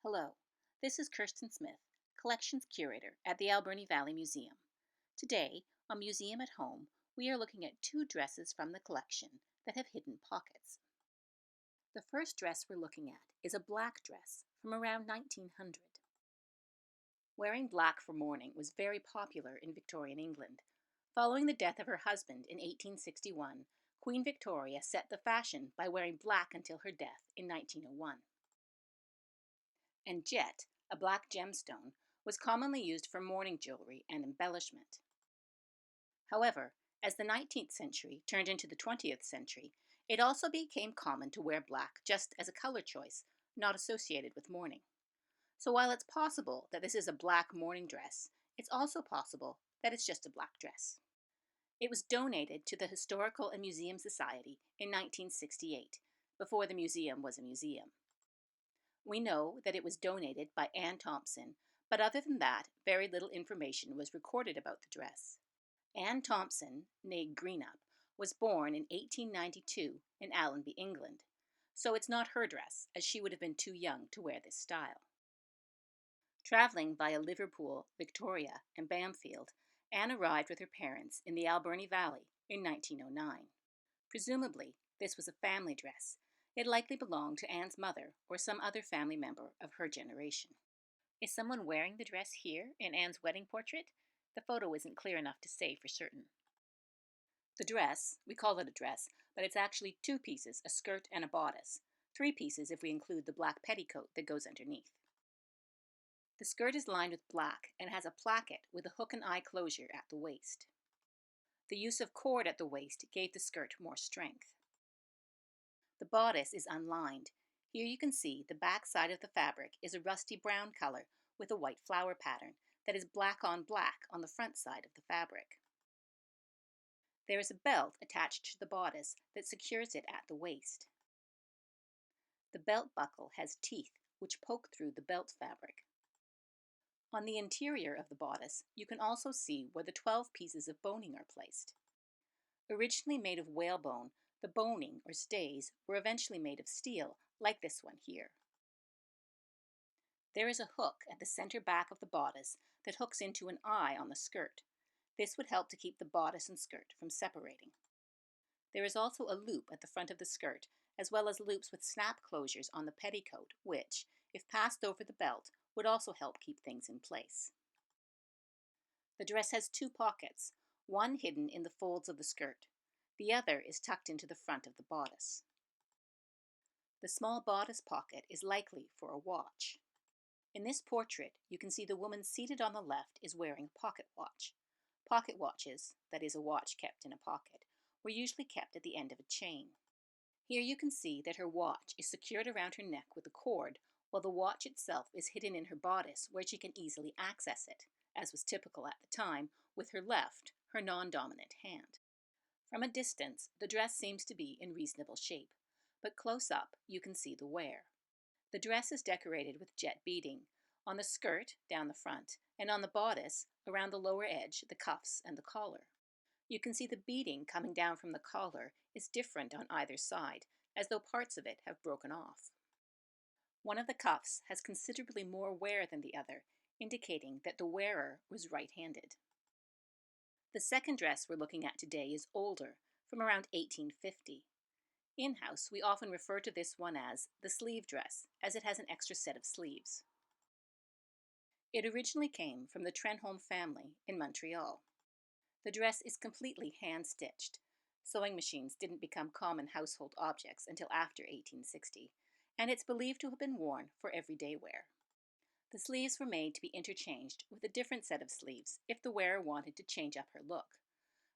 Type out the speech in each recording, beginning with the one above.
Hello, this is Kirsten Smith, Collections Curator at the Alberni Valley Museum. Today, on Museum at Home, we are looking at two dresses from the collection that have hidden pockets. The first dress we're looking at is a black dress from around 1900. Wearing black for mourning was very popular in Victorian England. Following the death of her husband in 1861, Queen Victoria set the fashion by wearing black until her death in 1901. And jet, a black gemstone, was commonly used for mourning jewelry and embellishment. However, as the 19th century turned into the 20th century, it also became common to wear black just as a color choice, not associated with mourning. So while it's possible that this is a black mourning dress, it's also possible that it's just a black dress. It was donated to the Historical and Museum Society in 1968, before the museum was a museum. We know that it was donated by Thomson, but other than that, very little information was recorded about the dress. Thomson, née Greenup, was born in 1892 in Allenby, England, so it's not her dress, as she would have been too young to wear this style. Traveling via Liverpool, Victoria, and Bamfield, Anne arrived with her parents in the Alberni Valley in 1909. Presumably, this was a family dress. It likely belonged to Anne's mother or some other family member of her generation. Is someone wearing the dress here in Anne's wedding portrait? The photo isn't clear enough to say for certain. The dress, we call it a dress, but it's actually two pieces, a skirt and a bodice. Three pieces if we include the black petticoat that goes underneath. The skirt is lined with black and has a placket with a hook and eye closure at the waist. The use of cord at the waist gave the skirt more strength. The bodice is unlined. Here you can see the back side of the fabric is a rusty brown color with a white flower pattern that is black on the front side of the fabric. There is a belt attached to the bodice that secures it at the waist. The belt buckle has teeth which poke through the belt fabric. On the interior of the bodice, you can also see where the 12 pieces of boning are placed. Originally made of whalebone, the boning, or stays, were eventually made of steel, like this one here. There is a hook at the center back of the bodice that hooks into an eye on the skirt. This would help to keep the bodice and skirt from separating. There is also a loop at the front of the skirt, as well as loops with snap closures on the petticoat, which, if passed over the belt, would also help keep things in place. The dress has two pockets, one hidden in the folds of the skirt. The other is tucked into the front of the bodice. The small bodice pocket is likely for a watch. In this portrait, you can see the woman seated on the left is wearing a pocket watch. Pocket watches, that is a watch kept in a pocket, were usually kept at the end of a chain. Here you can see that her watch is secured around her neck with a cord, while the watch itself is hidden in her bodice where she can easily access it, as was typical at the time, with her left, her non-dominant hand. From a distance, the dress seems to be in reasonable shape, but close up you can see the wear. The dress is decorated with jet beading, on the skirt, down the front, and on the bodice, around the lower edge, the cuffs, and the collar. You can see the beading coming down from the collar is different on either side, as though parts of it have broken off. One of the cuffs has considerably more wear than the other, indicating that the wearer was right-handed. The second dress we're looking at today is older, from around 1850. In-house, we often refer to this one as the sleeve dress, as it has an extra set of sleeves. It originally came from the Trenholm family in Montreal. The dress is completely hand-stitched. Sewing machines didn't become common household objects until after 1860, and it's believed to have been worn for everyday wear. The sleeves were made to be interchanged with a different set of sleeves if the wearer wanted to change up her look.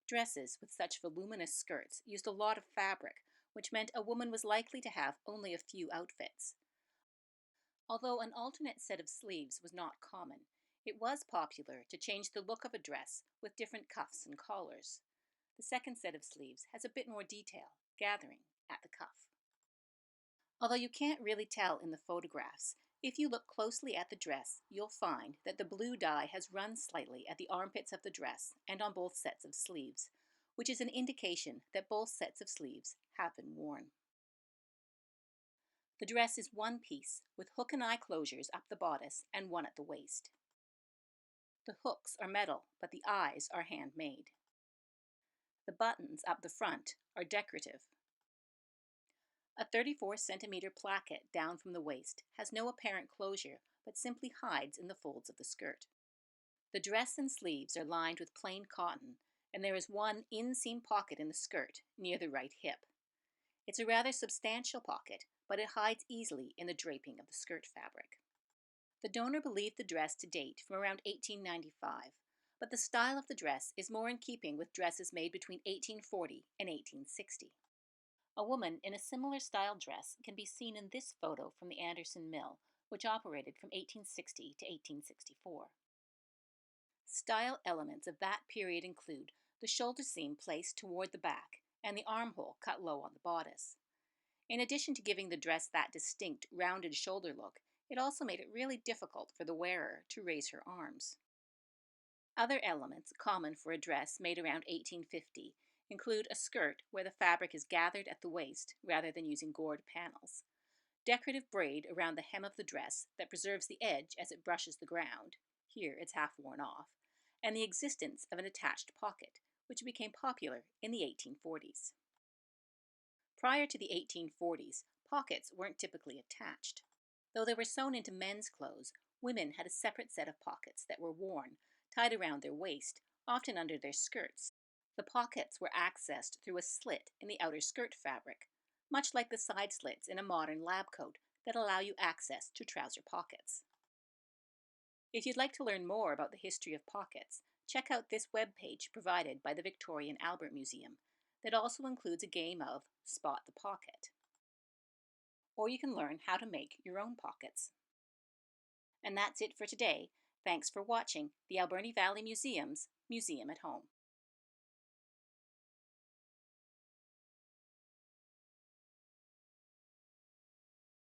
Dresses with such voluminous skirts used a lot of fabric, which meant a woman was likely to have only a few outfits. Although an alternate set of sleeves was not common, it was popular to change the look of a dress with different cuffs and collars. The second set of sleeves has a bit more detail, gathering at the cuff. Although you can't really tell in the photographs, if you look closely at the dress, you'll find that the blue dye has run slightly at the armpits of the dress and on both sets of sleeves, which is an indication that both sets of sleeves have been worn. The dress is one piece with hook and eye closures up the bodice and one at the waist. The hooks are metal, but the eyes are handmade. The buttons up the front are decorative. A 34-centimeter placket down from the waist has no apparent closure but simply hides in the folds of the skirt. The dress and sleeves are lined with plain cotton, and there is one inseam pocket in the skirt near the right hip. It's a rather substantial pocket, but it hides easily in the draping of the skirt fabric. The donor believed the dress to date from around 1895, but the style of the dress is more in keeping with dresses made between 1840 and 1860. A woman in a similar style dress can be seen in this photo from the Anderson Mill, which operated from 1860 to 1864. Style elements of that period include the shoulder seam placed toward the back and the armhole cut low on the bodice. In addition to giving the dress that distinct, rounded shoulder look, it also made it really difficult for the wearer to raise her arms. Other elements common for a dress made around 1850 include a skirt where the fabric is gathered at the waist rather than using gored panels, decorative braid around the hem of the dress that preserves the edge as it brushes the ground, here it's half worn off, and the existence of an attached pocket, which became popular in the 1840s. Prior to the 1840s, pockets weren't typically attached. Though they were sewn into men's clothes, women had a separate set of pockets that were worn, tied around their waist, often under their skirts. The pockets were accessed through a slit in the outer skirt fabric, much like the side slits in a modern lab coat that allow you access to trouser pockets. If you'd like to learn more about the history of pockets, check out this webpage provided by the Victoria and Albert Museum that also includes a game of Spot the Pocket. Or you can learn how to make your own pockets. And that's it for today. Thanks for watching the Alberni Valley Museum's Museum at Home.